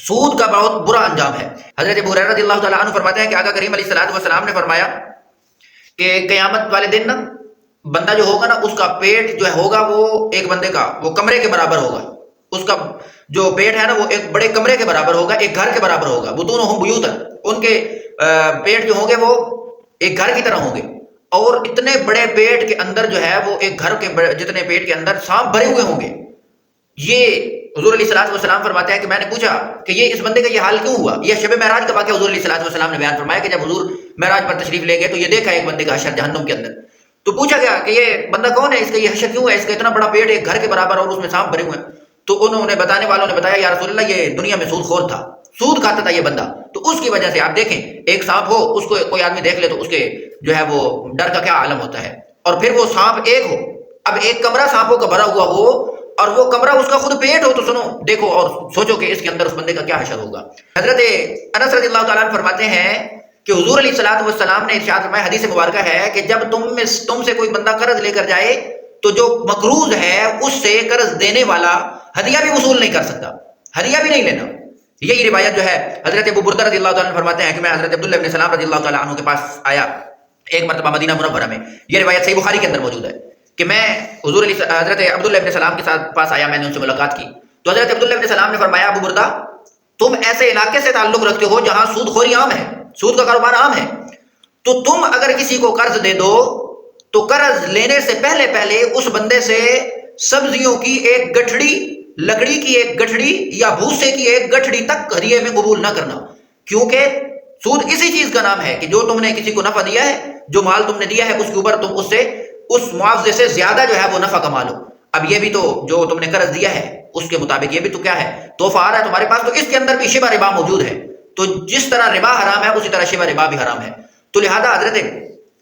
سود کا بہت برا انجام ہے۔ حضرت ابو ہریرہ رضی اللہ تعالیٰ عنہ فرماتے ہیں کہ آقا کریم علیہ الصلوۃ والسلام نے فرمایا کہ قیامت والے دن نا بندہ جو ہوگا نا اس کا پیٹ جو ہوگا وہ ایک بندے کا وہ کمرے کے برابر ہوگا، اس کا جو پیٹ ہے نا وہ ایک بڑے کمرے کے برابر ہوگا، ایک گھر کے برابر ہوگا۔ بطونہم بیوتا، ان کے پیٹ جو ہوں گے وہ ایک گھر کی طرح ہوں گے، اور اتنے بڑے پیٹ کے اندر جو ہے وہ ایک گھر کے جتنے پیٹ کے اندر سانپ بھرے ہوئے ہوں گے۔ یہ حضور علیہ الصلوۃ والسلام فرماتے ہیں کہ میں نے پوچھا کہ یہ اس بندے کا یہ حال کیوں ہوا؟ یہ شب معراج کا واقعہ حضور علیہ الصلوۃ والسلام نے بیان فرمایا کہ جب حضور معراج پر تشریف لے گئے تو یہ دیکھا ایک بندے کا حشر جہنم کے اندر، تو پوچھا گیا کہ یہ بندہ کون ہے، اس کا یہ حشر کیوں ہے، اس کا اتنا بڑا پیٹ ایک گھر کے برابر اور اس میں سانپ بھرے ہوئے ہیں؟ تو انہوں نے بتانے والوں نے بتایا یا رسول اللہ یہ دنیا میں سود خور تھا، سود کھاتا تھا یہ بندہ، تو اس کی وجہ سے آپ دیکھیں ایک سانپ ہو اس کو کوئی آدمی دیکھ لے تو اس کے جو ہے وہ ڈر کا کیا عالم ہوتا ہے، اور پھر وہ سانپ ایک ہو، اب ایک کمرہ سانپوں کا بھرا ہوا ہو اور وہ کمرہ اس کا خود پیٹ ہو، تو سنو دیکھو اور سوچو کہ اس کے اندر اس بندے کا کیا حشر ہوگا۔ حضرت انس رضی اللہ تعالیٰ عنہ فرماتے ہیں کہ حضور علیہ الصلوۃ والسلام نے ارشاد فرمایا، حدیث مبارکہ ہے کہ جب تم سے کوئی بندہ قرض لے کر جائے تو جو مقروض ہے اس سے قرض دینے والا ہدیہ بھی وصول نہیں کر سکتا، ہدیہ بھی نہیں لینا۔ یہی روایت جو ہے حضرت ابو بردہ رضی اللہ تعالیٰ عنہ فرماتے ہیں کہ میں حضرت عبداللہ بن سلام رضی اللہ تعالیٰ عنہ کے پاس آیا ایک مرتبہ مدینہ منورہ میں، یہ روایت صحیح بخاری کے اندر موجود ہے کہ میں حضرت عبداللہ بن سلام کے پاس آیا، میں نے ان سے ملاقات کی تو حضرت عبداللہ بن سلام نے فرمایا ابو بردہ تم ایسے علاقے سے تعلق رکھتے ہو جہاں سود خوری عام ہے، سود کا کاروبار عام ہے، تو تم اگر کسی کو قرض دے دو تو قرض لینے سے پہلے اس بندے سے سبزیوں کی ایک گٹھڑی، لکڑی کی ایک گٹھڑی یا بھوسے کی ایک گٹھڑی تک ہدیے میں قبول نہ کرنا، کیونکہ سود اسی چیز کا نام ہے کہ جو تم نے کسی کو نفع دیا ہے، جو مال تم نے دیا ہے اس کے اوپر تم اس معاوضے سے زیادہ جو ہے وہ نفع کما لو۔ اب یہ بھی تو جو تم نے قرض دیا ہے اس کے مطابق یہ بھی تو کیا ہے، تحفہ آ رہا ہے تمہارے پاس، تو اس کے اندر بھی شبہ ربا موجود ہے، تو جس طرح ربا حرام ہے اسی طرح شبہ ربا بھی حرام ہے۔ تو لہذا حضرت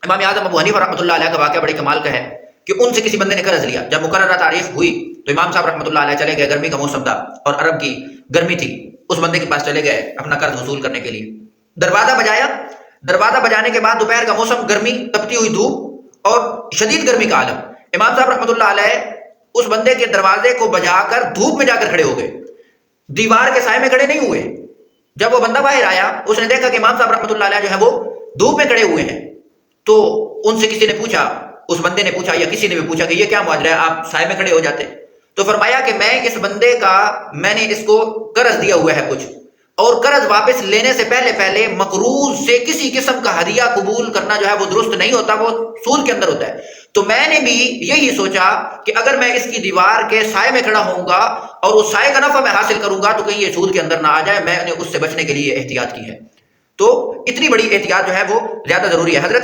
امام اعظم ابو حنیفہ رحمۃ اللہ علیہ کا واقعہ بڑے کمال کا ہے کہ ان سے کسی بندے نے قرض لیا، جب مقررہ تاریخ ہوئی تو امام صاحب رحمۃ اللہ علیہ چلے گئے، گرمی کا موسم تھا اور عرب کی گرمی تھی، اس بندے کے پاس چلے گئے اپنا قرض وصول کرنے کے لیے، دروازہ بجایا، دروازہ بجانے کے بعد دوپہر کا موسم، گرمی، تپتی ہوئی دھوپ اور شدید گرمی کا عالم، امام صاحب رحمۃ اللہ علیہ اس بندے کے دروازے کو بجا کر دھوپ میں جا کر کھڑے ہو گئے، دیوار کے سائے میں کھڑے نہیں ہوئے۔ جب وہ بندہ باہر آیا اس نے دیکھا کہ امام صاحب رحمۃ اللہ علیہ جو ہے وہ دھوپ میں کھڑے ہوئے ہیں، تو ان سے کسی نے پوچھا، اس بندے نے پوچھا یا کسی نے بھی پوچھا کہ یہ کیا معاجرہ ہے، آپ سائے میں کھڑے ہو جاتے، تو فرمایا کہ میں نے اس کو قرض دیا ہوا ہے کچھ، اور قرض واپس لینے سے پہلے مقروض سے کسی قسم کا ہدیہ قبول کرنا جو ہے وہ درست نہیں ہوتا، وہ سود کے اندر ہوتا ہے۔ تو میں نے بھی یہی سوچا کہ اگر میں اس کی دیوار کے سائے میں کھڑا ہوں گا اور اس سائے کا نفع میں حاصل کروں گا تو کہیں یہ سود کے اندر نہ آ جائے، میں نے اس سے بچنے کے لیے احتیاط کی ہے۔ تو اتنی بڑی احتیاط جو ہے وہ زیادہ ضروری ہے۔ حضرت